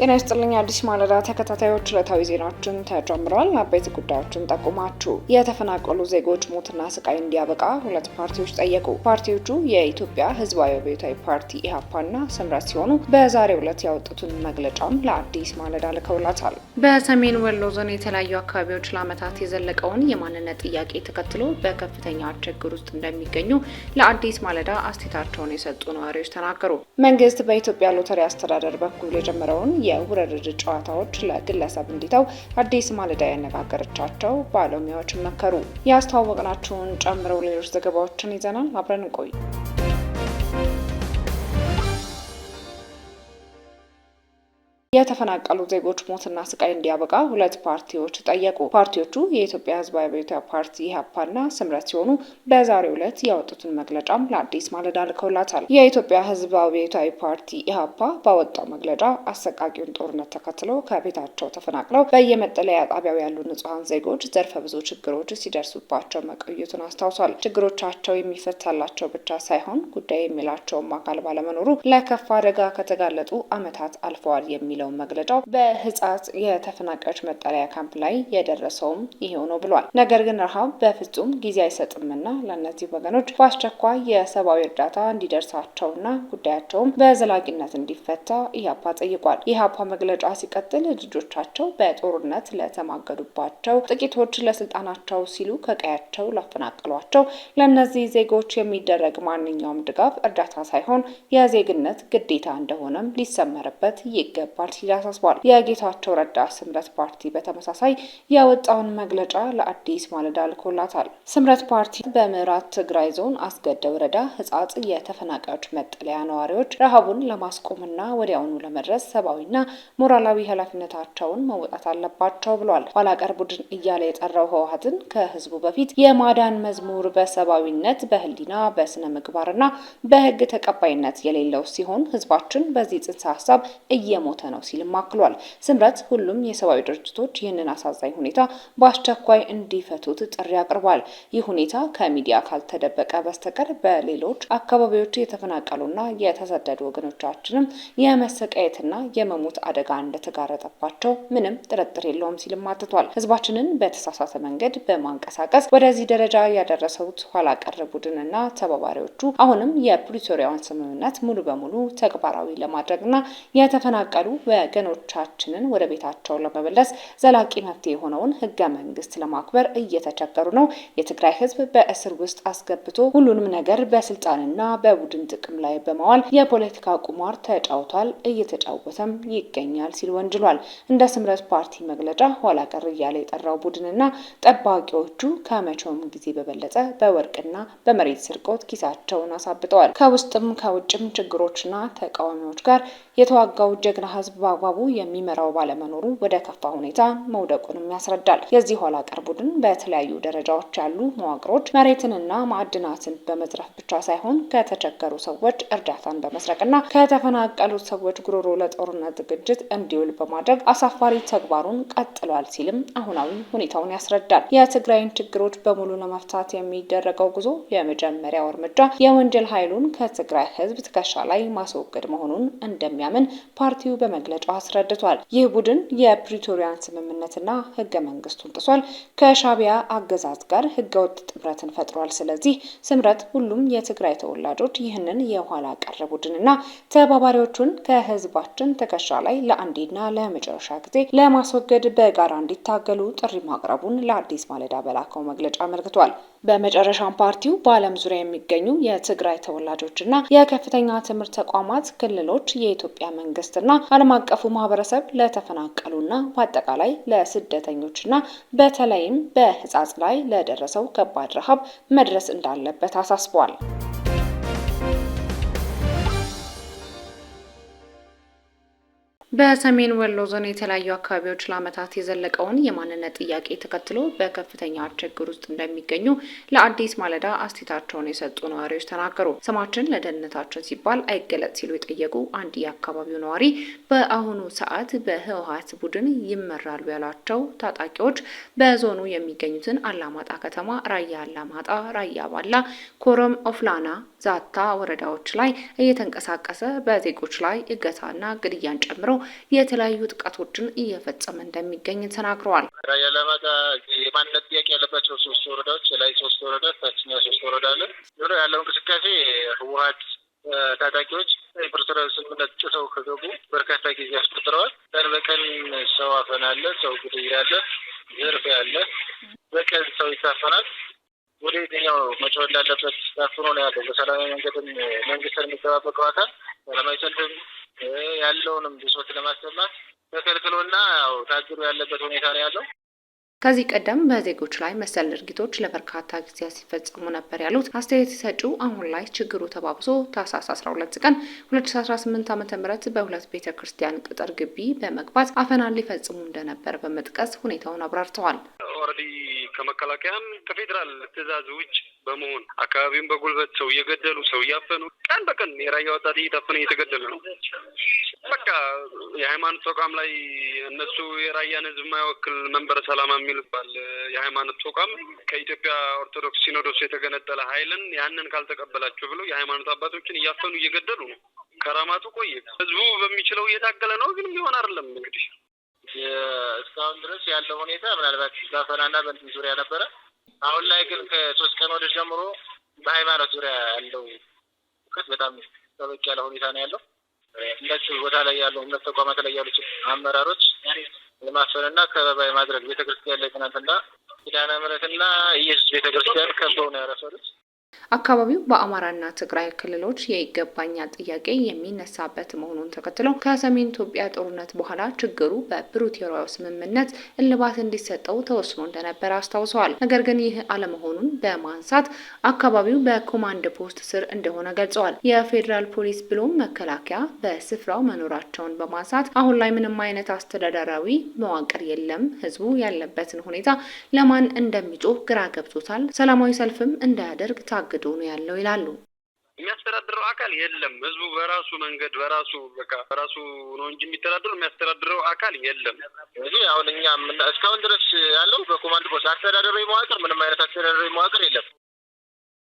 ጤና ይስጥልኝ አዲስ ማለዳ ተከታታዮች ዕለታዊ ዜናዎችን ተጀምረዋል። አበይት ጉዳዮችን ጠቁማችሁ የተፈናቀሉ ዜጎች ሞትና ስቃይ እንዲያበቃ ሁለት ፓርቲዎች ጠየቁ። ፓርቲዎቹ የኢትዮጵያ ሕዝባዊ አብዮታዊ ፓርቲ ኢህአፓና ስምረት ሲሆኑ በዛሬው ዕለት ያወጡትን መግለጫም ለአዲስ ማለዳ ልከውላታል። በሰሜን ወሎ ዞን የተለያዩ አካባቢዎች ለዓመታት የዘለቀውን የማንነት ጥያቄ ተከትሎ በከፍተኛ ችግር ውስጥ እንደሚገኙ ለአዲስ ማለዳ አስተያየታቸውን የሰጡ ነዋሪዎች ተናገሩ። መንግስት በኢትዮጵያ ሎተሪ አስተዳደር በኩል የጀመረውን የውርርድ ጨዋታዎች ለግለሰብ እንዲተው አዲስ ማለዳ ያነጋገረቻቸው ባለሙያዎች መከሩ። ያስተዋወቅናችሁን ጨምረው ሌሎች ዘገባዎችን ይዘናል። አብረን እንቆይ። የተፈናቀሉ ዜጎች ሞትና ስቃይ እንዲያበቃ ሁለት ፓርቲዎች ጠየቁ። ፓርቲዎቹ የኢትዮጵያ ሕዝባዊ አብዮታዊ ፓርቲ ኢህአፓና ስምረት ሲሆኑ በዛሬው ዕለት ያወጡትን መግለጫም ለአዲስ ማለዳ ልከውላታል። የኢትዮጵያ ሕዝባዊ አብዮታዊ ፓርቲ ኢህአፓ ባወጣው መግለጫ አሰቃቂውን ጦርነት ተከትሎ ከቤታቸው ተፈናቅለው በየመጠለያ ጣቢያው ያሉ ንጹሐን ዜጎች ዘርፈ ብዙ ችግሮች ሲደርሱባቸው መቆየቱን አስታውሷል። ችግሮቻቸው የሚፈታላቸው ብቻ ሳይሆን ጉዳይ የሚላቸውም አካል ባለመኖሩ ለከፋ አደጋ ከተጋለጡ ዓመታት አልፈዋል የሚለው መግለጫው በህጻት የተፈናቃዮች መጠለያ ካምፕ ላይ የደረሰውም ይሄው ነው ብሏል። ነገር ግን ረሃብ በፍጹም ጊዜ አይሰጥምና ለእነዚህ ወገኖች በአስቸኳይ የሰብአዊ እርዳታ እንዲደርሳቸውና ጉዳያቸውም በዘላቂነት እንዲፈታ ኢህአፓ ጠይቋል። ኢህአፓ መግለጫ ሲቀጥል ልጆቻቸው በጦርነት ለተማገዱባቸው ጥቂቶች ለስልጣናቸው ሲሉ ከቀያቸው ላፈናቀሏቸው ለእነዚህ ዜጎች የሚደረግ ማንኛውም ድጋፍ እርዳታ ሳይሆን የዜግነት ግዴታ እንደሆነም ሊሰመርበት ይገባል ሲል አሳስቧል። የጌታቸው ረዳ ስምረት ፓርቲ በተመሳሳይ ያወጣውን መግለጫ ለአዲስ ማለዳ ልኮላታል። ስምረት ፓርቲ በምዕራብ ትግራይ ዞን አስገደ ወረዳ ህጻጽ የተፈናቃዮች መጠለያ ነዋሪዎች ረሃቡን ለማስቆምና ወዲያውኑ ለመድረስ ሰብአዊና ሞራላዊ ኃላፊነታቸውን መወጣት አለባቸው ብሏል። ኋላ ቀር ቡድን እያለ የጠራው ህወሓትን ከህዝቡ በፊት የማዳን መዝሙር በሰብአዊነት በህሊና በስነ ምግባርና በህግ ተቀባይነት የሌለው ሲሆን ህዝባችን በዚህ ጽንሰ ሀሳብ እየሞተ ነው ሲልም አክሏል። ስምረት ሁሉም የሰብአዊ ድርጅቶች ይህንን አሳዛኝ ሁኔታ በአስቸኳይ እንዲፈቱት ጥሪ አቅርቧል። ይህ ሁኔታ ከሚዲያ ካልተደበቀ በስተቀር በሌሎች አካባቢዎች የተፈናቀሉና የተሰደዱ ወገኖቻችንም የመሰቃየትና የመሞት አደጋ እንደተጋረጠባቸው ምንም ጥርጥር የለውም ሲልም አትቷል። ህዝባችንን በተሳሳተ መንገድ በማንቀሳቀስ ወደዚህ ደረጃ ያደረሰውት ኋላ ቀር ቡድንና ተባባሪዎቹ አሁንም የፕሪቶሪያውን ስምምነት ሙሉ በሙሉ ተግባራዊ ለማድረግና የተፈናቀሉ ወገኖቻችንን ወደ ቤታቸው ለመመለስ ዘላቂ መፍትሄ የሆነውን ህገ መንግስት ለማክበር እየተቸገሩ ነው። የትግራይ ህዝብ በእስር ውስጥ አስገብቶ ሁሉንም ነገር በስልጣንና በቡድን ጥቅም ላይ በማዋል የፖለቲካ ቁማር ተጫውቷል፣ እየተጫወተም ይገኛል ሲል ወንጅሏል። እንደ ስምረት ፓርቲ መግለጫ ኋላ ቀር እያለ የጠራው ቡድንና ጠባቂዎቹ ከመቼውም ጊዜ በበለጠ በወርቅና በመሬት ስርቆት ኪሳቸውን አሳብጠዋል። ከውስጥም ከውጭም ችግሮችና ተቃዋሚዎች ጋር የተዋጋው ጀግና ህዝብ በአግባቡ የሚመራው ባለመኖሩ ወደ ከፋ ሁኔታ መውደቁንም ያስረዳል። የዚህ ኋላ ቀር ቡድን በተለያዩ ደረጃዎች ያሉ መዋቅሮች መሬትንና ማዕድናትን በመዝረፍ ብቻ ሳይሆን ከተቸገሩ ሰዎች እርዳታን በመስረቅና ከተፈናቀሉት ሰዎች ጉሮሮ ለጦርነት ዝግጅት እንዲውል በማድረግ አሳፋሪ ተግባሩን ቀጥሏል ሲልም አሁናዊ ሁኔታውን ያስረዳል። የትግራይን ችግሮች በሙሉ ለመፍታት የሚደረገው ጉዞ የመጀመሪያው እርምጃ የወንጀል ኃይሉን ከትግራይ ህዝብ ትከሻ ላይ ማስወገድ መሆኑን እንደሚያምን ፓርቲው በመግለጫው አስረድቷል። ይህ ቡድን የፕሪቶሪያን ስምምነትና ህገ መንግስቱን ጥሷል፣ ከሻቢያ አገዛዝ ጋር ህገወጥ ጥምረትን ፈጥሯል። ስለዚህ ስምረት ሁሉም የትግራይ ተወላጆች ይህንን የኋላ ቀር ቡድንና ተባባሪዎቹን ከህዝባችን ትከሻ ላይ ለአንዴና ለመጨረሻ ጊዜ ለማስወገድ በጋራ እንዲታገሉ ጥሪ ማቅረቡን ለአዲስ ማለዳ በላከው መግለጫ አመልክቷል። በመጨረሻም ፓርቲው በዓለም ዙሪያ የሚገኙ የትግራይ ተወላጆችና የከፍተኛ ትምህርት ተቋማት፣ ክልሎች፣ የኢትዮጵያ መንግስትና ዓለም አቀፉ ማህበረሰብ ለተፈናቀሉና በአጠቃላይ ለስደተኞችና በተለይም በህጻጽ ላይ ለደረሰው ከባድ ረሃብ መድረስ እንዳለበት አሳስቧል። በሰሜን ወሎ ዞን የተለያዩ አካባቢዎች ለዓመታት የዘለቀውን የማንነት ጥያቄ ተከትሎ በከፍተኛ ችግር ውስጥ እንደሚገኙ ለአዲስ ማለዳ አስተያየታቸውን የሰጡ ነዋሪዎች ተናገሩ። ስማችን ለደህንነታችን ሲባል አይገለጽ ሲሉ የጠየቁ አንድ የአካባቢው ነዋሪ በአሁኑ ሰዓት በህወሓት ቡድን ይመራሉ ያሏቸው ታጣቂዎች በዞኑ የሚገኙትን አላማጣ ከተማ፣ ራያ አላማጣ፣ ራያ ባላ፣ ኮረም፣ ኦፍላና፣ ዛታ ወረዳዎች ላይ እየተንቀሳቀሰ በዜጎች ላይ እገታና ግድያን ጨምሮ የተለያዩ ጥቃቶችን እየፈጸመ እንደሚገኝ ተናግረዋል። ራያ አላማጣ የማንነት ጥያቄ ያለባቸው 3 ወረዳዎች ላይ 3 ወረዳ ታችኛ 3 ወረዳ አለ። ያለው እንቅስቃሴ ህወሓት ታጣቂዎች የፕሪቶሪያ ስምምነት ጥሰው ከገቡ በርካታ ጊዜ አስቆጥረዋል። ቀን በቀን ሰው አፈና አለ፣ ሰው ግድያ አለ፣ ዝርፊያ አለ። በቀን ሰው ይታፈናል። ወደ የትኛው መጮህ እንዳለበት ታፍኖ ነው ያለው። በሰላማዊ መንገድም መንግስትን የሚጠባበቀው አካል ሰላማዊ ሰልፍም ያለውንም ብሶት ለማሰማት ተከልክሎና ያው ታግዶ ያለበት ሁኔታ ነው ያለው። ከዚህ ቀደም በዜጎች ላይ መሰል ድርጊቶች ለበርካታ ጊዜያት ሲፈጸሙ ነበር ያሉት አስተያየት ሰጪው አሁን ላይ ችግሩ ተባብሶ ታህሳስ 12 ቀን 2018 ዓ.ም በሁለት ቤተክርስቲያን ቅጥር ግቢ በመግባት አፈናን ሊፈጽሙ እንደነበር በመጥቀስ ሁኔታውን አብራርተዋል። ከመከላከያም ከፌዴራል ትዕዛዝ ውጭ በመሆን አካባቢውን በጉልበት ሰው እየገደሉ ሰው እያፈኑ ቀን በቀን የራያ ወጣት እየታፈነ እየተገደለ ነው። በቃ የሃይማኖት ተቋም ላይ እነሱ የራያን ህዝብ የማይወክል መንበረ ሰላማ የሚልባል የሃይማኖት ተቋም ከኢትዮጵያ ኦርቶዶክስ ሲኖዶስ የተገነጠለ ኃይልን ያንን ካልተቀበላችሁ ብለው የሃይማኖት አባቶችን እያፈኑ እየገደሉ ነው። ከራማቱ ቆየ ህዝቡ በሚችለው እየታገለ ነው፣ ግን ይሆን አይደለም እንግዲህ እስካሁን ድረስ ያለው ሁኔታ ምናልባት በአፈናና በእንትን ዙሪያ ነበረ። አሁን ላይ ግን ከ3 ቀን ወዲህ ጀምሮ በሃይማኖት ዙሪያ ያለው እውቀት በጣም ጠበቅ ያለ ሁኔታ ነው ያለው። እነዚህ ቦታ ላይ ያሉ እምነት ተቋማት ላይ ያሉት አመራሮች የማፈንና ከበባ የማድረግ ቤተክርስቲያን ላይ ትናንትና ኪዳነ ምሕረትና ኢየሱስ ቤተክርስቲያን ከበው ነው ያረፈሩት። አካባቢው በአማራና ትግራይ ክልሎች የይገባኛል ጥያቄ የሚነሳበት መሆኑን ተከትሎ ከሰሜን ኢትዮጵያ ጦርነት በኋላ ችግሩ በፕሪቶሪያው ስምምነት እልባት እንዲሰጠው ተወስኖ እንደነበር አስታውሰዋል። ነገር ግን ይህ አለመሆኑን በማንሳት አካባቢው በኮማንድ ፖስት ስር እንደሆነ ገልጸዋል። የፌዴራል ፖሊስ ብሎም መከላከያ በስፍራው መኖራቸውን በማንሳት አሁን ላይ ምንም አይነት አስተዳደራዊ መዋቅር የለም፣ ህዝቡ ያለበትን ሁኔታ ለማን እንደሚጮህ ግራ ገብቶታል፣ ሰላማዊ ሰልፍም እንዳያደርግ ታግዶ ነው ያለው ይላሉ። የሚያስተዳድረው አካል የለም። ህዝቡ በራሱ መንገድ በራሱ ነው እንጂ የሚተዳደረው የሚያስተዳድረው አካል የለም። ስለዚህ አሁን እኛ እስካሁን ድረስ ያለው በኮማንድ ፖስት አስተዳደራዊ መዋቅር ምንም አይነት አስተዳደራዊ መዋቅር የለም።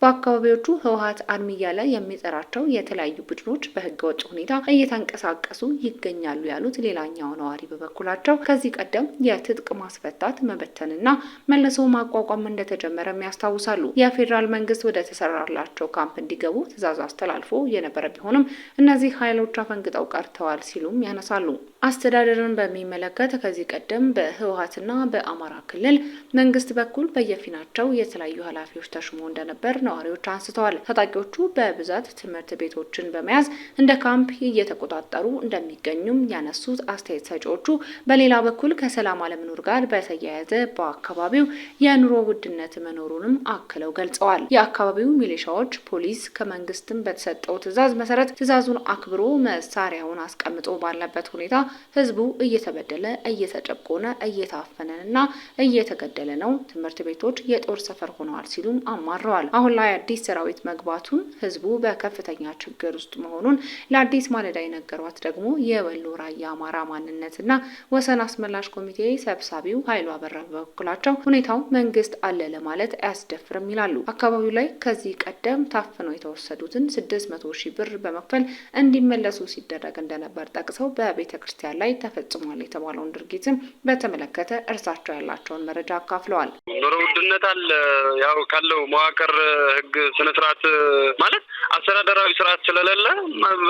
በአካባቢዎቹ ህወሓት አርሚ እያለ የሚጠራቸው የተለያዩ ቡድኖች በህገወጥ ሁኔታ እየተንቀሳቀሱ ይገኛሉ ያሉት ሌላኛው ነዋሪ በበኩላቸው ከዚህ ቀደም የትጥቅ ማስፈታት መበተንና መልሶ ማቋቋም እንደተጀመረ ያስታውሳሉ። የፌዴራል መንግስት ወደ ተሰራላቸው ካምፕ እንዲገቡ ትዕዛዝ አስተላልፎ የነበረ ቢሆንም እነዚህ ኃይሎች አፈንግጠው ቀርተዋል ሲሉም ያነሳሉ። አስተዳደርን በሚመለከት ከዚህ ቀደም በህወሓትና በአማራ ክልል መንግስት በኩል በየፊናቸው የተለያዩ ኃላፊዎች ተሾሞ እንደነበር ነዋሪዎች አንስተዋል። ታጣቂዎቹ በብዛት ትምህርት ቤቶችን በመያዝ እንደ ካምፕ እየተቆጣጠሩ እንደሚገኙም ያነሱት አስተያየት ሰጪዎቹ በሌላ በኩል ከሰላም አለመኖር ጋር በተያያዘ በአካባቢው የኑሮ ውድነት መኖሩንም አክለው ገልጸዋል። የአካባቢው ሚሊሻዎች ፖሊስ ከመንግስትም በተሰጠው ትዕዛዝ መሰረት ትዕዛዙን አክብሮ መሳሪያውን አስቀምጦ ባለበት ሁኔታ ህዝቡ እየተበደለ እየተጨቆነ እየታፈነና እየተገደለ ነው። ትምህርት ቤቶች የጦር ሰፈር ሆነዋል ሲሉም አማረዋል። አሁን ላይ አዲስ ሰራዊት መግባቱን ህዝቡ በከፍተኛ ችግር ውስጥ መሆኑን ለአዲስ ማለዳ የነገሯት ደግሞ የወሎ ራያ አማራ ማንነትና ወሰን አስመላሽ ኮሚቴ ሰብሳቢው ኃይሉ አበራ በበኩላቸው ሁኔታው መንግስት አለ ለማለት አያስደፍርም ይላሉ። አካባቢው ላይ ከዚህ ቀደም ታፍነው የተወሰዱትን 600 ሺህ ብር በመክፈል እንዲመለሱ ሲደረግ እንደነበር ጠቅሰው በቤተክርስቲያን ላይ ተፈጽሟል የተባለውን ድርጊትም በተመለከተ እርሳቸው ያላቸውን መረጃ አካፍለዋል። ኑሮ ውድነት አለ። ያው ካለው መዋቅር ህግ ስነስርዓት ማለት አስተዳደራዊ ስርዓት ስለሌለ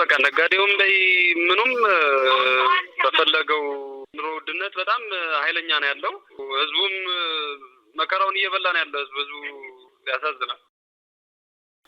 በቃ ነጋዴውም በይ ምኑም በፈለገው ኑሮ ውድነት በጣም ኃይለኛ ነው ያለው። ህዝቡም መከራውን እየበላ ነው ያለው። ህዝቡ ያሳዝናል።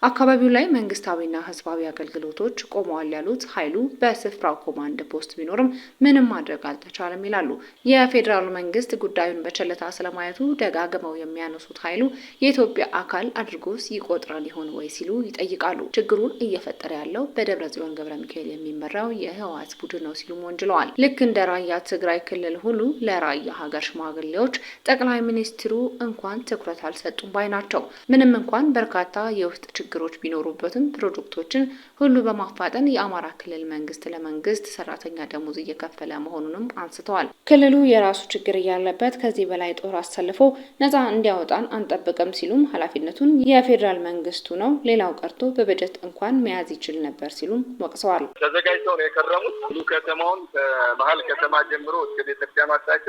አካባቢው ላይ መንግስታዊና ህዝባዊ አገልግሎቶች ቆመዋል ያሉት ኃይሉ በስፍራው ኮማንድ ፖስት ቢኖርም ምንም ማድረግ አልተቻለም ይላሉ። የፌዴራሉ መንግስት ጉዳዩን በቸልታ ስለማየቱ ደጋግመው የሚያነሱት ኃይሉ የኢትዮጵያ አካል አድርጎስ ይቆጥራል ይሆን ወይ ሲሉ ይጠይቃሉ። ችግሩን እየፈጠረ ያለው በደብረጽዮን ገብረ ሚካኤል የሚመራው የህወሓት ቡድን ነው ሲሉም ወንጅለዋል። ልክ እንደ ራያ ትግራይ ክልል ሁሉ ለራያ ሀገር ሽማግሌዎች ጠቅላይ ሚኒስትሩ እንኳን ትኩረት አልሰጡም ባይ ናቸው። ምንም እንኳን በርካታ የውስጥ ችግሮች ቢኖሩበትም ፕሮጀክቶችን ሁሉ በማፋጠን የአማራ ክልል መንግስት ለመንግስት ሰራተኛ ደሞዝ እየከፈለ መሆኑንም አንስተዋል። ክልሉ የራሱ ችግር እያለበት ከዚህ በላይ ጦር አሰልፎ ነፃ እንዲያወጣን አንጠብቅም ሲሉም ኃላፊነቱን የፌዴራል መንግስቱ ነው፣ ሌላው ቀርቶ በበጀት እንኳን መያዝ ይችል ነበር ሲሉም ወቅሰዋል። ተዘጋጅተው ነው የከረሙት። ሁሉ ከተማውን ከመሀል ከተማ ጀምሮ እስከ ቤተክርስቲያን አቅጣጫ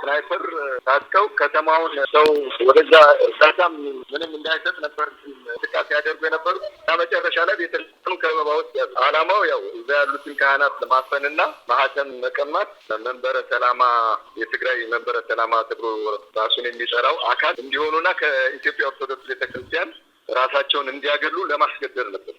ስናይፐር ታጥቀው ከተማውን ሰው ወደዛ እርዳታም ምንም እንዳይሰጥ ነበር ጥቃት ያደርጉ የነበሩት። መጨረሻ ላይ ቤተክርስቲያኑ ከበባ ውስጥ ዓላማው ያው እዛ ያሉትን ካህናት ለማፈንና ማህተም መቀማት መንበረ ሰላማ የትግራይ መንበረ ሰላማ ተብሎ ራሱን የሚጠራው አካል እንዲሆኑና ከኢትዮጵያ ኦርቶዶክስ ቤተክርስቲያን ራሳቸውን እንዲያገሉ ለማስገደድ ነበር።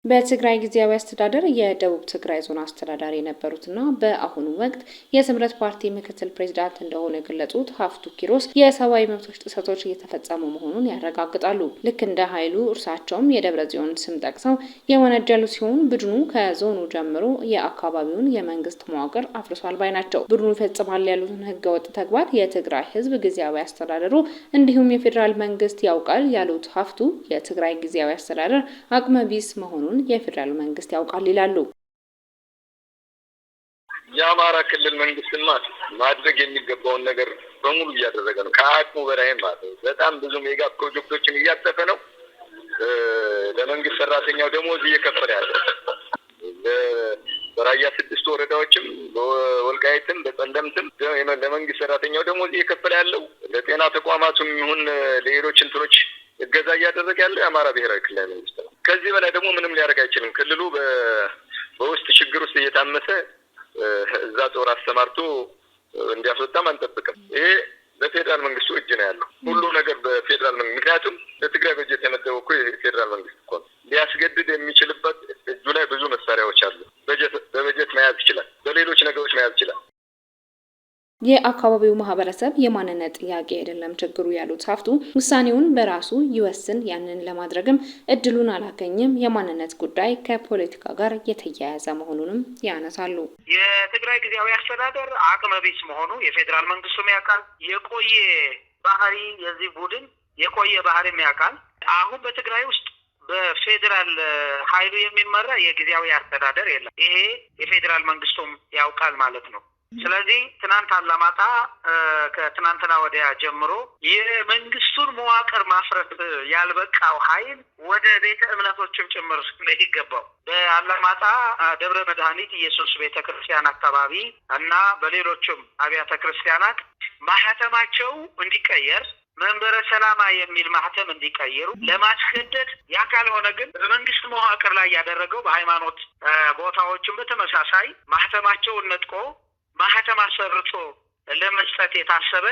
በትግራይ ጊዜያዊ አስተዳደር የደቡብ ትግራይ ዞን አስተዳዳሪ የነበሩትና በአሁኑ ወቅት የስምረት ፓርቲ ምክትል ፕሬዝዳንት እንደሆኑ የገለጹት ሀፍቱ ኪሮስ የሰብአዊ መብቶች ጥሰቶች እየተፈጸሙ መሆኑን ያረጋግጣሉ። ልክ እንደ ኃይሉ እርሳቸውም የደብረ ጽዮን ስም ጠቅሰው የወነጀሉ ሲሆን ቡድኑ ከዞኑ ጀምሮ የአካባቢውን የመንግስት መዋቅር አፍርሷል ባይ ናቸው። ቡድኑ ይፈጽማል ያሉትን ህገወጥ ተግባር የትግራይ ህዝብ ጊዜያዊ አስተዳደሩ እንዲሁም የፌዴራል መንግስት ያውቃል ያሉት ሀፍቱ የትግራይ ጊዜያዊ አስተዳደር አቅመ ቢስ መሆኑን የፌዴራል መንግስት ያውቃል ይላሉ። የአማራ ክልል መንግስትማ ማድረግ የሚገባውን ነገር በሙሉ እያደረገ ነው። ከአቅሙ በላይ ማለት ነው። በጣም ብዙ ሜጋ ፕሮጀክቶችን እያጠፈ ነው። ለመንግስት ሰራተኛው ደሞዝ እየከፈለ ያለው በራያ 6 ወረዳዎችም በወልቃይትም በጠለምትም ለመንግስት ሰራተኛው ደሞዝ እየከፈለ ያለው ለጤና ተቋማቱም ይሁን ለሌሎች እንትኖች እገዛ እያደረገ ያለው የአማራ ብሔራዊ ክልላዊ መንግስት ነው። ከዚህ በላይ ደግሞ ምንም ሊያደርግ አይችልም። ክልሉ በውስጥ ችግር ውስጥ እየታመሰ እዛ ጦር አስተማርቶ እንዲያስወጣም አንጠብቅም። ይሄ በፌዴራል መንግስቱ እጅ ነው ያለው ሁሉ ነገር በፌዴራል መንግስት። ምክንያቱም ለትግራይ በጀት የመደበው እኮ የፌዴራል መንግስት እኮ ነው። ሊያስገድድ የሚችልበት እጁ ላይ ብዙ መሳሪያዎች አሉ። በበጀት መያዝ ይችላል፣ በሌሎች ነገሮች መያዝ ይችላል። የአካባቢው ማህበረሰብ የማንነት ጥያቄ አይደለም ችግሩ ያሉት ሀፍቱ ውሳኔውን በራሱ ይወስን፣ ያንን ለማድረግም እድሉን አላገኝም፣ የማንነት ጉዳይ ከፖለቲካ ጋር የተያያዘ መሆኑንም ያነሳሉ። የትግራይ ጊዜያዊ አስተዳደር አቅመ ቢስ መሆኑ የፌዴራል መንግስቱም ያውቃል። የቆየ ባህሪ የዚህ ቡድን የቆየ ባህሪም ያውቃል። አሁን በትግራይ ውስጥ በፌዴራል ኃይሉ የሚመራ የጊዜያዊ አስተዳደር የለም። ይሄ የፌዴራል መንግስቱም ያውቃል ማለት ነው። ስለዚህ ትናንት አላማጣ ከትናንትና ወዲያ ጀምሮ የመንግስቱን መዋቅር ማፍረስ ያልበቃው ኃይል ወደ ቤተ እምነቶችም ጭምር ይገባው በአላማጣ ደብረ መድኃኒት ኢየሱስ ቤተክርስቲያን አካባቢ እና በሌሎችም አብያተ ክርስቲያናት ማህተማቸው እንዲቀየር መንበረ ሰላማ የሚል ማህተም እንዲቀየሩ ለማስገደድ ያ ካልሆነ ግን በመንግስት መዋቅር ላይ ያደረገው በሃይማኖት ቦታዎችም በተመሳሳይ ማህተማቸውን ነጥቆ ማህተም አሰርቶ ለመስጠት የታሰበ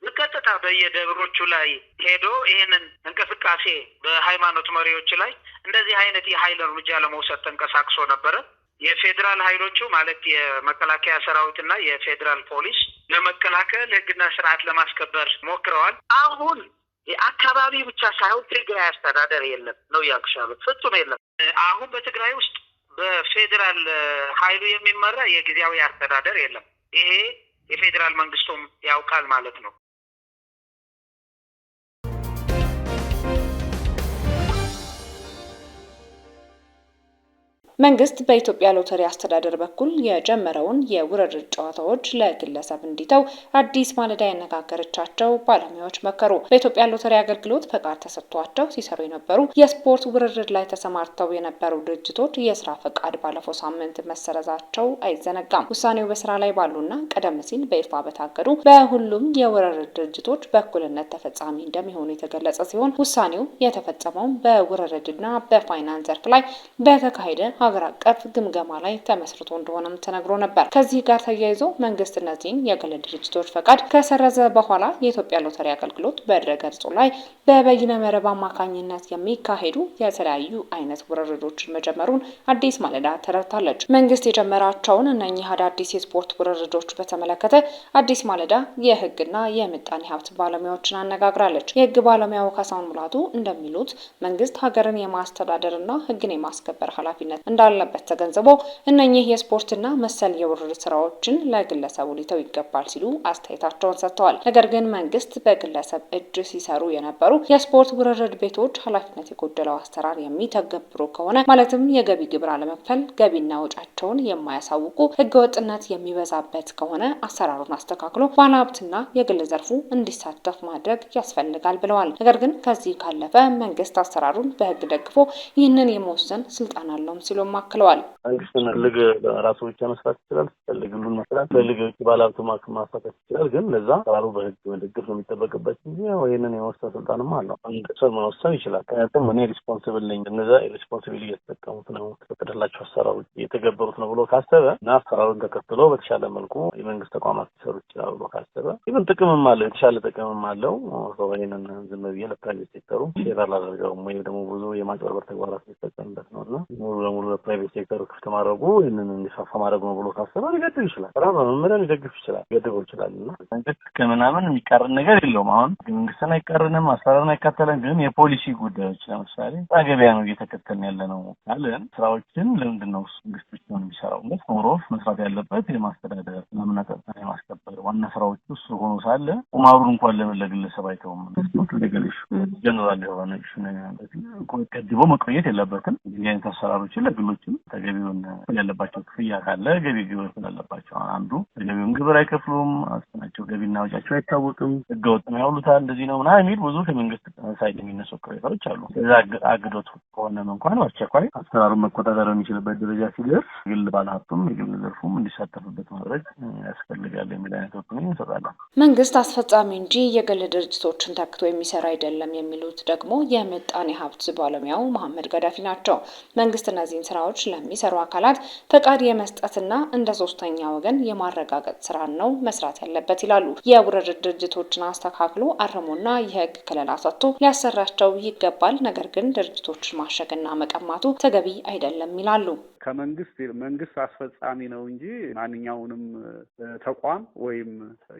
በቀጥታ በየደብሮቹ ላይ ሄዶ ይሄንን እንቅስቃሴ በሃይማኖት መሪዎች ላይ እንደዚህ አይነት የኃይል እርምጃ ለመውሰድ ተንቀሳቅሶ ነበረ። የፌዴራል ኃይሎቹ ማለት የመከላከያ ሰራዊትና የፌዴራል ፖሊስ ለመከላከል ህግና ስርዓት ለማስከበር ሞክረዋል። አሁን የአካባቢ ብቻ ሳይሆን ትግራይ አስተዳደር የለም ነው ያክሻሉት፣ ፍጹም የለም። አሁን በትግራይ ውስጥ በፌዴራል ኃይሉ የሚመራ የጊዜያዊ አስተዳደር የለም። ይሄ የፌዴራል መንግስቱም ያውቃል ማለት ነው። መንግስት በኢትዮጵያ ሎተሪ አስተዳደር በኩል የጀመረውን የውርርድ ጨዋታዎች ለግለሰብ እንዲተው አዲስ ማለዳ ያነጋገረቻቸው ባለሙያዎች መከሩ። በኢትዮጵያ ሎተሪ አገልግሎት ፈቃድ ተሰጥቷቸው ሲሰሩ የነበሩ የስፖርት ውርርድ ላይ ተሰማርተው የነበሩ ድርጅቶች የስራ ፈቃድ ባለፈው ሳምንት መሰረዛቸው አይዘነጋም። ውሳኔው በስራ ላይ ባሉና ቀደም ሲል በይፋ በታገዱ በሁሉም የውርርድ ድርጅቶች በእኩልነት ተፈጻሚ እንደሚሆኑ የተገለጸ ሲሆን ውሳኔው የተፈጸመው በውርርድና በፋይናንስ ዘርፍ ላይ በተካሄደ ሀገር አቀፍ ግምገማ ላይ ተመስርቶ እንደሆነም ተነግሮ ነበር። ከዚህ ጋር ተያይዞ መንግስት እነዚህን የግል ድርጅቶች ፈቃድ ከሰረዘ በኋላ የኢትዮጵያ ሎተሪ አገልግሎት በድረገጹ ላይ በበይነ መረብ አማካኝነት የሚካሄዱ የተለያዩ አይነት ውርርዶችን መጀመሩን አዲስ ማለዳ ተረድታለች። መንግስት የጀመራቸውን እነኚህ አዳዲስ የስፖርት ውርርዶች በተመለከተ አዲስ ማለዳ የህግና የምጣኔ ሀብት ባለሙያዎችን አነጋግራለች። የህግ ባለሙያው ካሳሁን ሙላቱ እንደሚሉት መንግስት ሀገርን የማስተዳደርና ህግን የማስከበር ኃላፊነት እንዳለበት ተገንዝቦ እነኚህ የስፖርትና መሰል የውርርድ ስራዎችን ለግለሰቡ ሊተው ይገባል ሲሉ አስተያየታቸውን ሰጥተዋል። ነገር ግን መንግስት በግለሰብ እጅ ሲሰሩ የነበሩ የስፖርት ውርርድ ቤቶች ኃላፊነት የጎደለው አሰራር የሚተገብሩ ከሆነ ማለትም የገቢ ግብር አለመክፈል፣ ገቢና ወጫቸውን የማያሳውቁ ህገወጥነት የሚበዛበት ከሆነ አሰራሩን አስተካክሎ ባለሀብትና የግል ዘርፉ እንዲሳተፍ ማድረግ ያስፈልጋል ብለዋል። ነገር ግን ከዚህ ካለፈ መንግስት አሰራሩን በህግ ደግፎ ይህንን የመወሰን ስልጣን አለውም ሲሉም አክለዋል። መንግስት ልግ ራሱ ብቻ መስራት ይችላል፣ ሲፈልግ ሁሉን መስራት፣ ሲፈልግ ባለሀብቱ ማሳተፍ ይችላል። ግን ለዛ አሰራሩ በህግ መደገፍ ነው የሚጠበቅበት እንጂ ይህንን የመወሰን ስልጣንም አለው። አንድ ሰው መወሰን ይችላል። ምክንያቱም እኔ ሪስፖንሲብል ነኝ፣ እነዛ ሪስፖንሲቢል እየተጠቀሙት ነው፣ የተፈቀደላቸው አሰራሮች እየተገበሩት ነው ብሎ ካሰበ እና አሰራሩን ተከትሎ በተሻለ መልኩ የመንግስት ተቋማት ሊሰሩ ይችላል ብሎ ካሰበ ይህን ጥቅምም አለው፣ የተሻለ ጥቅምም አለው። ሰው ይህንን ዝም ብዬ ለፕራይቬት ሴክተሩ ሼር አላደርገውም ወይም ደግሞ ብዙ የማጭበርበር ተግባራት ሊጠቀምበት ነው እና ሙሉ ለሙሉ ለፕራይቬት ሴክተሩ ክፍት ማድረጉ ይህንን እንዲፋፋ ማድረግ ነው ብሎ ካሰበ ሊገድብ ይችላል። ራ በመመሪያ ሊደግፍ ይችላል፣ ሊገድበው ይችላል። እና መንግስት ከምናምን የሚቃረን ነገር የለውም። አሁን መንግስትን አይቃረንም፣ አሰራርን አይካተልም። ግን የፖሊሲ ጉዳዮች ለምሳሌ ገበያ ነው እየተከተልን ያለ ነው ካለን ስራዎችን ለምንድን ነው መንግስት ብቻ ነው የሚሰራው? ሞሮፍ መስራት ያለበት የማስተዳደር ምናምን ጸጥታን የማስከበር ዋና ስራዎች ውስጥ ሆኖ ሳለ ቁማሩን እንኳን ለምን ለግለሰብ አይተውም? ለግለሽ ጀነራል የሆነ ቀድቦ መቆየት የለበትም። እንዲህ አይነት አሰራሮችን ለግሎችም ተገቢውን ያለባቸው ክፍያ ካለ ገቢ ግብር ስላለባቸው አንዱ ተገቢውን ግብር አይከፍሉም፣ አስተናቸው ገቢና ወጫቸው አይታወቅም፣ ህገወጥ ነው ያውሉታል፣ እንደዚህ ነው ምናምን የሚል ብዙ ከመንግስት ሳይድ የሚነሱ ቅሬታዎች አሉ። እዛ አግዶት ከሆነም እንኳን በአስቸኳይ አሰራሩን መቆጣጠር የሚችልበት ደረጃ ሲደርስ ግል ባለሀብቱም የግል ዘርፉም እንዲሳተፍበት ማድረግ ያስፈልጋል የሚል አይነት ኦፒኒየን እንሰጣለን። መንግስት አስፈጻሚ እንጂ የግል ድርጅቶችን ተክቶ የሚሰራ አይደለም የሚሉት ደግሞ የምጣኔ ሀብት ባለሙያው መሐመድ ገዳፊ ናቸው። መንግስት እነዚህን ስራዎች ለሚሰሩ አካላት ፈቃድ የመስጠትና እንደ ሶስተኛ ወገን የማረጋገጥ ስራን ነው መስራት ያለበት ይላሉ። የውርርድ ድርጅቶችን አስተካክሎ አርሞና የህግ ከለላ ሰጥቶ ሊያሰራቸው ይገባል። ነገር ግን ድርጅቶችን ማሸግና መቀማቱ ተገቢ አይደለም ይላሉ። መንግስት አስፈጻሚ ነው እንጂ ማንኛውንም ተቋም ወይም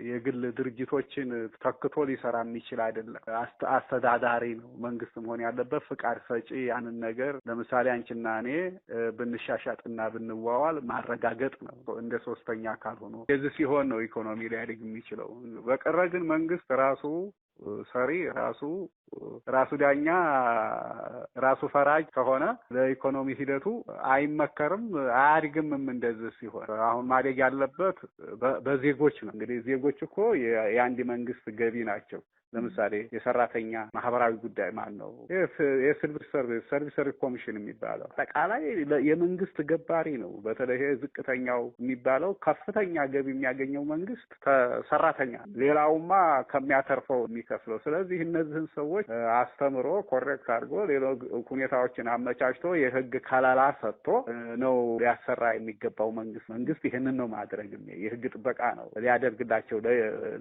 የግል ድርጅቶችን ተክቶ ሊሰራ የሚችል አይደለም። አስተዳዳሪ ነው መንግስት መሆን ያለበት፣ ፍቃድ ሰጪ። ያንን ነገር ለምሳሌ አንቺና እኔ ብንሻሻጥና ብንዋዋል ማረጋገጥ ነው እንደ ሶስተኛ አካል ሆኖ። የዚህ ሲሆን ነው ኢኮኖሚ ሊያድግ የሚችለው። በቀረ ግን መንግስት ራሱ ሰሪ ራሱ ዳኛ ራሱ ፈራጅ ከሆነ ለኢኮኖሚ ሂደቱ አይመከርም፣ አያድግምም። እንደዚህ ሲሆን አሁን ማደግ ያለበት በዜጎች ነው። እንግዲህ ዜጎች እኮ የአንድ መንግስት ገቢ ናቸው። ለምሳሌ የሰራተኛ ማህበራዊ ጉዳይ ነው የሲቪል ሰርቪስ ኮሚሽን የሚባለው አጠቃላይ የመንግስት ገባሪ ነው። በተለይ ዝቅተኛው የሚባለው ከፍተኛ ገቢ የሚያገኘው መንግስት ከሰራተኛ፣ ሌላውማ ከሚያተርፈው የሚከፍለው። ስለዚህ እነዚህን ሰዎች አስተምሮ ኮሬክት አድርጎ ሌሎች ሁኔታዎችን አመቻችቶ የህግ ከለላ ሰጥቶ ነው ሊያሰራ የሚገባው መንግስት ይህንን ነው ማድረግ። የህግ ጥበቃ ነው ሊያደርግላቸው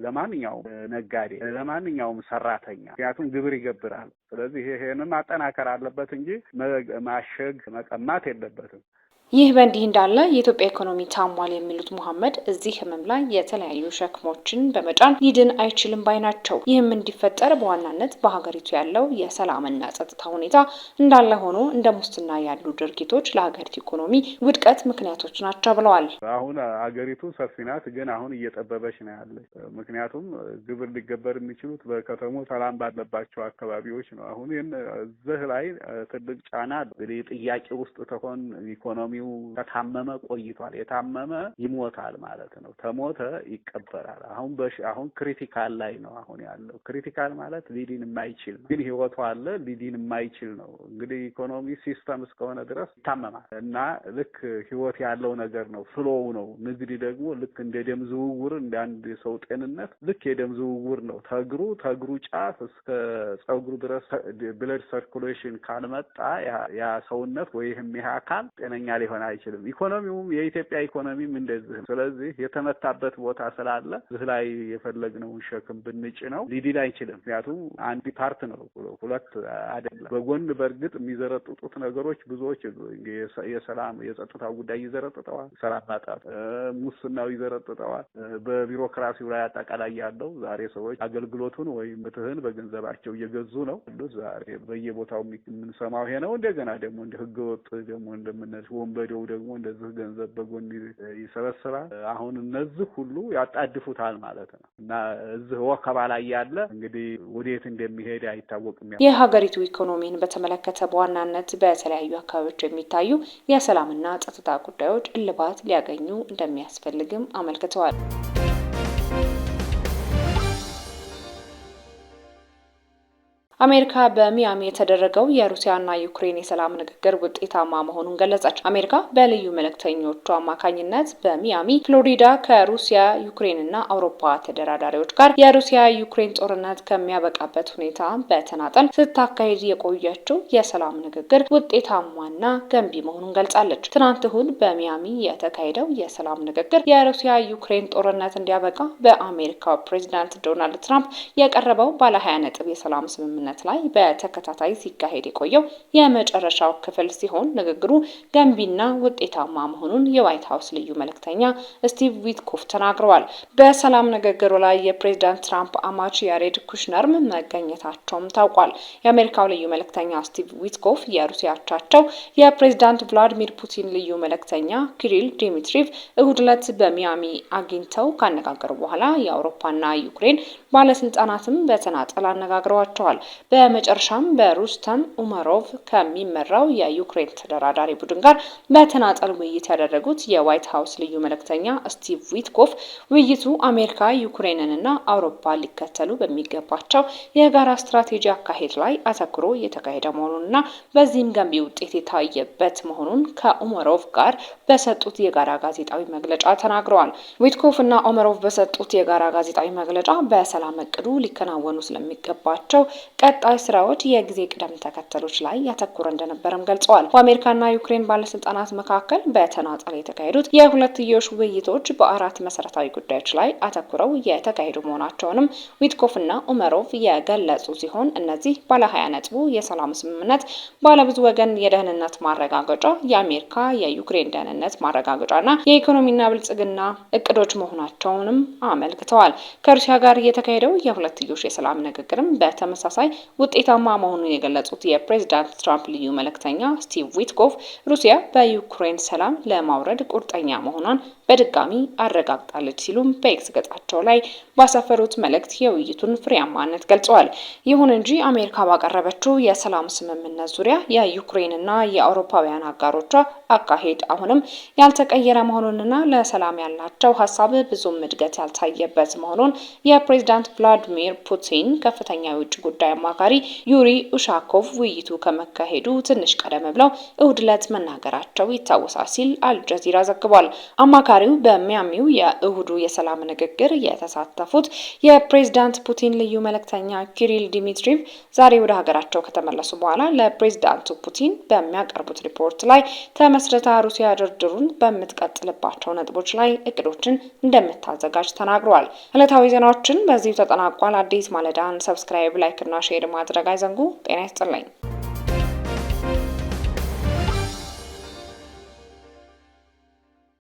ለማንኛውም ነጋዴ፣ ለማንኛውም ሰራተኛ። ምክንያቱም ግብር ይገብራል። ስለዚህ ይሄንን ማጠናከር አለበት እንጂ ማሸግ መቀማት የለበትም። ይህ በእንዲህ እንዳለ የኢትዮጵያ ኢኮኖሚ ታሟል የሚሉት መሐመድ እዚህ ህመም ላይ የተለያዩ ሸክሞችን በመጫን ሊድን አይችልም ባይ ናቸው። ይህም እንዲፈጠር በዋናነት በሀገሪቱ ያለው የሰላምና ጸጥታ ሁኔታ እንዳለ ሆኖ እንደ ሙስና ያሉ ድርጊቶች ለሀገሪቱ ኢኮኖሚ ውድቀት ምክንያቶች ናቸው ብለዋል። አሁን ሀገሪቱ ሰፊ ናት፣ ግን አሁን እየጠበበች ነው ያለች። ምክንያቱም ግብር ሊገበር የሚችሉት በከተሞች ሰላም ባለባቸው አካባቢዎች ነው። አሁን እዚህ ላይ ትልቅ ጫና እንግዲህ ጥያቄ ውስጥ ተሆን ኢኮኖሚ ከታመመ ቆይቷል። የታመመ ይሞታል ማለት ነው። ተሞተ ይቀበራል። አሁን ክሪቲካል ላይ ነው አሁን ያለው። ክሪቲካል ማለት ሊዲን የማይችል ግን ህይወቱ አለ፣ ሊዲን የማይችል ነው። እንግዲህ ኢኮኖሚ ሲስተም እስከሆነ ድረስ ይታመማል እና ልክ ህይወት ያለው ነገር ነው፣ ፍሎው ነው። ንግድ ደግሞ ልክ እንደ ደም ዝውውር፣ እንደ አንድ ሰው ጤንነት ልክ የደም ዝውውር ነው። ተግሩ ጫፍ እስከ ጸጉሩ ድረስ ብለድ ሰርኩሌሽን ካልመጣ ያ ሰውነት ወይም ይሄ አካል ጤነኛ ሊሆን አይችልም። ኢኮኖሚውም የኢትዮጵያ ኢኮኖሚም እንደዚህ ነው። ስለዚህ የተመታበት ቦታ ስላለ እዚህ ላይ የፈለግነውን ሸክም ብንጭ ነው ሊድን አይችልም። ምክንያቱም አንድ ፓርት ነው፣ ሁለት አይደለም። በጎን በእርግጥ የሚዘረጥጡት ነገሮች ብዙዎች፣ የሰላም የጸጥታው ጉዳይ ይዘረጥጠዋል፣ ሰላም ማጣት፣ ሙስናው ይዘረጥጠዋል። በቢሮክራሲው ላይ አጠቃላይ ያለው ዛሬ ሰዎች አገልግሎቱን ወይም ፍትህን በገንዘባቸው እየገዙ ነው። ዛሬ በየቦታው የምንሰማው ይሄ ነው። እንደገና ደግሞ እንደ ህገወጥ ደግሞ እንደምንል ወንበዴው ደግሞ እንደዚህ ገንዘብ በጎን ይሰበስባል። አሁን እነዚህ ሁሉ ያጣድፉታል ማለት ነው እና እዚህ ወከባ ላይ ያለ እንግዲህ ወዴት እንደሚሄድ አይታወቅም። የሀገሪቱ ኢኮኖሚን በተመለከተ በዋናነት በተለያዩ አካባቢዎች የሚታዩ የሰላምና ጸጥታ ጉዳዮች እልባት ሊያገኙ እንደሚያስፈልግም አመልክተዋል። አሜሪካ በሚያሚ የተደረገው የሩሲያና ዩክሬን የሰላም ንግግር ውጤታማ መሆኑን ገለጸች። አሜሪካ በልዩ መልእክተኞቹ አማካኝነት በሚያሚ ፍሎሪዳ ከሩሲያ ዩክሬንና አውሮፓ ተደራዳሪዎች ጋር የሩሲያ ዩክሬን ጦርነት ከሚያበቃበት ሁኔታ በተናጠል ስታካሄድ የቆየችው የሰላም ንግግር ውጤታማና ገንቢ መሆኑን ገልጻለች። ትናንት እሁድ በሚያሚ የተካሄደው የሰላም ንግግር የሩሲያ ዩክሬን ጦርነት እንዲያበቃ በአሜሪካው ፕሬዚዳንት ዶናልድ ትራምፕ የቀረበው ባለ 20 ነጥብ የሰላም ስምምነት ላይ በተከታታይ ሲካሄድ የቆየው የመጨረሻው ክፍል ሲሆን ንግግሩ ገንቢና ውጤታማ መሆኑን የዋይት ሀውስ ልዩ መልእክተኛ ስቲቭ ዊትኮፍ ተናግረዋል። በሰላም ንግግሩ ላይ የፕሬዝዳንት ትራምፕ አማች ያሬድ ኩሽነር መገኘታቸውም ታውቋል። የአሜሪካው ልዩ መልእክተኛ ስቲቭ ዊትኮፍ የሩሲያ አቻቸው የፕሬዝዳንት ቭላዲሚር ፑቲን ልዩ መልእክተኛ ኪሪል ዲሚትሪቭ እሁድ ዕለት በሚያሚ አግኝተው ካነጋገሩ በኋላ የአውሮፓና ዩክሬን ባለስልጣናትም በተናጠል አነጋግረዋቸዋል። በመጨረሻም በሩስተም ኡመሮቭ ከሚመራው የዩክሬን ተደራዳሪ ቡድን ጋር በተናጠል ውይይት ያደረጉት የዋይት ሀውስ ልዩ መልእክተኛ ስቲቭ ዊትኮፍ ውይይቱ አሜሪካ ዩክሬንንና አውሮፓ ሊከተሉ በሚገባቸው የጋራ ስትራቴጂ አካሄድ ላይ አተኩሮ የተካሄደ መሆኑንና በዚህም ገንቢ ውጤት የታየበት መሆኑን ከኡመሮቭ ጋር በሰጡት የጋራ ጋዜጣዊ መግለጫ ተናግረዋል። ዊትኮፍ እና ኡመሮቭ በሰጡት የጋራ ጋዜጣዊ መግለጫ በሰላም እቅዱ ሊከናወኑ ስለሚገባቸው ቀጣይ ስራዎች የጊዜ ቅደም ተከተሎች ላይ ያተኮረ እንደነበረም ገልጸዋል። በአሜሪካና ዩክሬን ባለስልጣናት መካከል በተናጠል የተካሄዱት የሁለትዮሽ ውይይቶች በአራት መሰረታዊ ጉዳዮች ላይ አተኩረው የተካሄዱ መሆናቸውንም ዊትኮፍና ኡመሮቭ የገለጹ ሲሆን እነዚህ ባለ 20 ነጥቡ የሰላም ስምምነት፣ ባለብዙ ወገን የደህንነት ማረጋገጫ፣ የአሜሪካ የዩክሬን ደህንነት ማረጋገጫና የኢኮኖሚና ብልጽግና እቅዶች መሆናቸውንም አመልክተዋል። ከሩሲያ ጋር የተካሄደው የሁለትዮሽ የሰላም ንግግርም በተመሳሳይ ውጤታማ መሆኑን የገለጹት የፕሬዝዳንት ትራምፕ ልዩ መልእክተኛ ስቲቭ ዊትኮፍ ሩሲያ በዩክሬን ሰላም ለማውረድ ቁርጠኛ መሆኗን በድጋሚ አረጋግጣለች ሲሉም በኤክስ ገጻቸው ላይ ባሰፈሩት መልእክት የውይይቱን ፍሬያማነት ገልጸዋል። ይሁን እንጂ አሜሪካ ባቀረበችው የሰላም ስምምነት ዙሪያ የዩክሬንና የአውሮፓውያን አጋሮቿ አካሄድ አሁንም ያልተቀየረ መሆኑንና ለሰላም ያላቸው ሀሳብ ብዙም እድገት ያልታየበት መሆኑን የፕሬዝዳንት ቭላዲሚር ፑቲን ከፍተኛ የውጭ ጉዳይ አማካሪ ዩሪ ኡሻኮቭ ውይይቱ ከመካሄዱ ትንሽ ቀደም ብለው እሁድ ዕለት መናገራቸው ይታወሳል ሲል አልጀዚራ ዘግቧል። አማካሪው በሚያሚው የእሁዱ የሰላም ንግግር የተሳተፉት የፕሬዝዳንት ፑቲን ልዩ መልእክተኛ ኪሪል ዲሚትሪቭ ዛሬ ወደ ሀገራቸው ከተመለሱ በኋላ ለፕሬዝዳንቱ ፑቲን በሚያቀርቡት ሪፖርት ላይ ተመስርታ ሩሲያ ድርድሩን በምትቀጥልባቸው ነጥቦች ላይ እቅዶችን እንደምታዘጋጅ ተናግረዋል። ዕለታዊ ዜናዎችን በዚሁ ተጠናቋል። አዲስ ማለዳን ሰብስክራይብ፣ ላይክ እና ሼር ማድረግ አይዘንጉ። ጤና ይስጥልኝ።